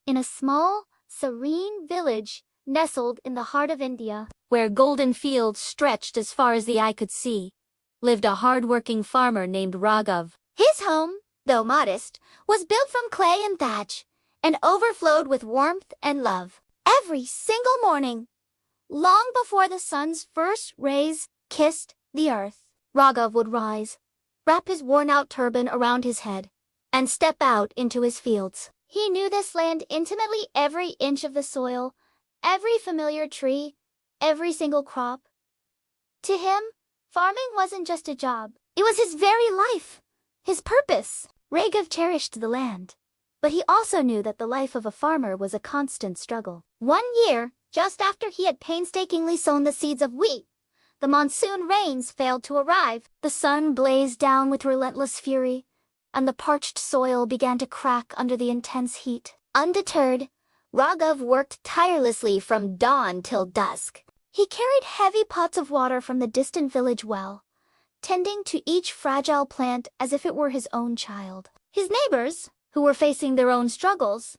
In a small, serene village nestled in the heart of India, where golden fields stretched as far as the eye could see, lived a hard-working farmer named Raghav. His home, though modest, was built from clay and thatch, and overflowed with warmth and love. Every single morning, long before the sun's first rays kissed the earth, Raghav would rise, wrap his worn-out turban around his head, and step out into his fields. He knew this land intimately, every inch of the soil, every familiar tree, every single crop. To him, farming wasn't just a job. It was his very life, his purpose. Raghav cherished the land, but he also knew that the life of a farmer was a constant struggle. One year, just after he had painstakingly sown the seeds of wheat, the monsoon rains failed to arrive. The sun blazed down with relentless fury, and the parched soil began to crack under the intense heat. Undeterred, Raghav worked tirelessly from dawn till dusk. He carried heavy pots of water from the distant village well, tending to each fragile plant as if it were his own child. His neighbors, who were facing their own struggles,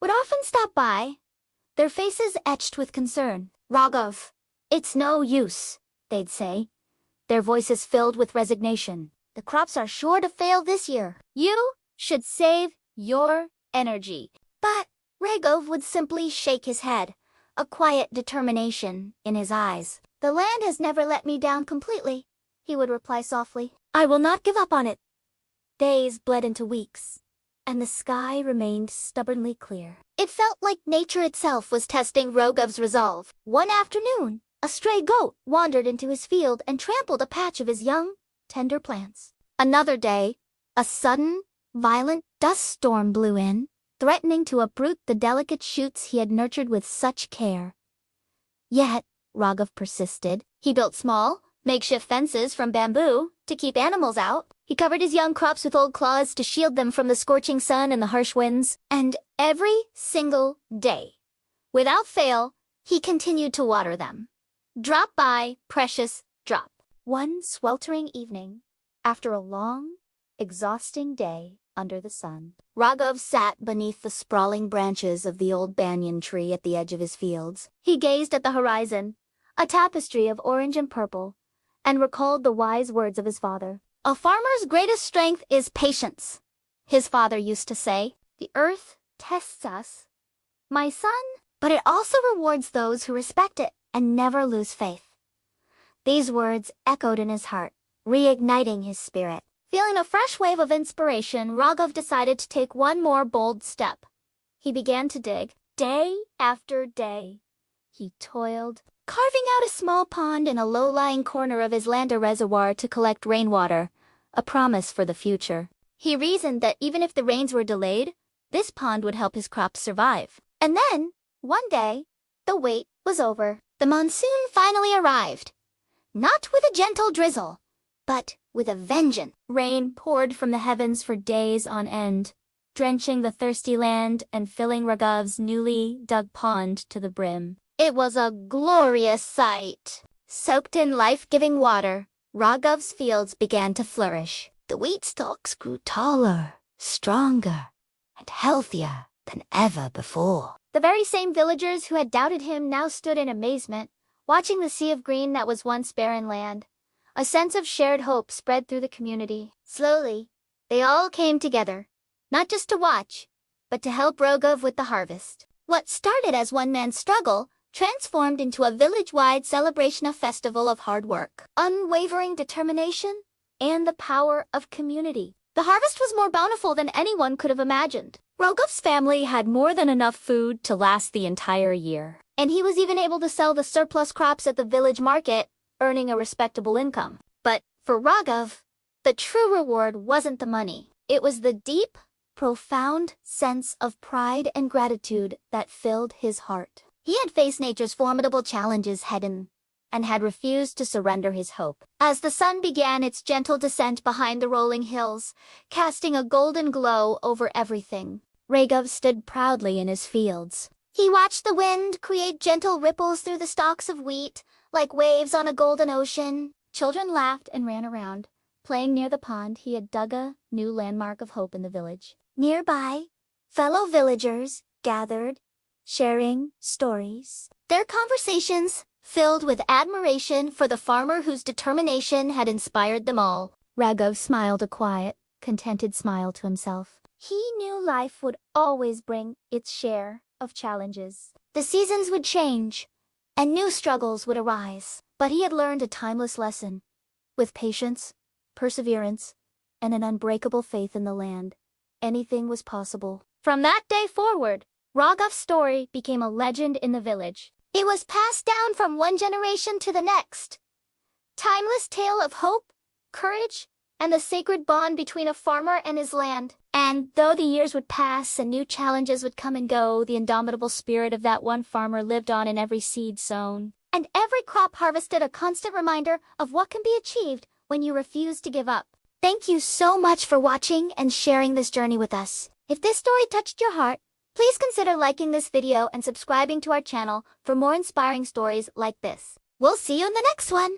would often stop by, their faces etched with concern. "Raghav, it's no use," they'd say, their voices filled with resignation. "The crops are sure to fail this year. You should save your energy." But Raghav would simply shake his head, a quiet determination in his eyes. "The land has never let me down completely," he would reply softly. "I will not give up on it." Days bled into weeks, and the sky remained stubbornly clear. It felt like nature itself was testing Raghav's resolve. One afternoon, a stray goat wandered into his field and trampled a patch of his young, tender plants. Another day, a sudden, violent dust storm blew in, threatening to uproot the delicate shoots he had nurtured with such care. Yet, Raghav persisted. He built small, makeshift fences from bamboo to keep animals out. He covered his young crops with old cloths to shield them from the scorching sun and the harsh winds. And every single day, without fail, he continued to water them. Drop by precious drop. One sweltering evening, after a long, exhausting day under the sun, Raghav sat beneath the sprawling branches of the old banyan tree at the edge of his fields. He gazed at the horizon, a tapestry of orange and purple, and recalled the wise words of his father. "A farmer's greatest strength is patience," his father used to say. "The earth tests us, my son, but it also rewards those who respect it and never lose faith." These words echoed in his heart, reigniting his spirit. Feeling a fresh wave of inspiration, Raghav decided to take one more bold step. He began to dig. Day after day, he toiled, carving out a small pond in a low-lying corner of his land, a reservoir to collect rainwater, a promise for the future. He reasoned that even if the rains were delayed, this pond would help his crops survive. And then, one day, the wait was over. The monsoon finally arrived. Not with a gentle drizzle, but with a vengeance. Rain poured from the heavens for days on end, drenching the thirsty land and filling Raghav's newly dug pond to the brim. It was a glorious sight. Soaked in life-giving water, Raghav's fields began to flourish. The wheat stalks grew taller, stronger, and healthier than ever before. The very same villagers who had doubted him now stood in amazement, watching the sea of green that was once barren land. A sense of shared hope spread through the community. Slowly, they all came together, not just to watch, but to help Raghav with the harvest. What started as one man's struggle transformed into a village-wide celebration, a festival of hard work, unwavering determination, and the power of community. The harvest was more bountiful than anyone could have imagined. Raghav's family had more than enough food to last the entire year, and he was even able to sell the surplus crops at the village market, earning a respectable income. But for Raghav, the true reward wasn't the money. It was the deep, profound sense of pride and gratitude that filled his heart. He had faced nature's formidable challenges head-on and had refused to surrender his hope. As the sun began its gentle descent behind the rolling hills, casting a golden glow over everything, Raghav stood proudly in his fields. He watched the wind create gentle ripples through the stalks of wheat, like waves on a golden ocean. Children laughed and ran around, playing near the pond. He had dug a new landmark of hope in the village. Nearby, fellow villagers gathered, sharing stories. Their conversations filled with admiration for the farmer whose determination had inspired them all. Raghav smiled a quiet, contented smile to himself. He knew life would always bring its share of challenges. The seasons would change, and new struggles would arise. But he had learned a timeless lesson. With patience, perseverance, and an unbreakable faith in the land, anything was possible. From that day forward, Raghav's story became a legend in the village. It was passed down from one generation to the next. Timeless tale of hope, courage, and the sacred bond between a farmer and his land. And though the years would pass and new challenges would come and go, the indomitable spirit of that one farmer lived on in every seed sown. And every crop harvested, a constant reminder of what can be achieved when you refuse to give up. Thank you so much for watching and sharing this journey with us. If this story touched your heart, please consider liking this video and subscribing to our channel for more inspiring stories like this. We'll see you in the next one.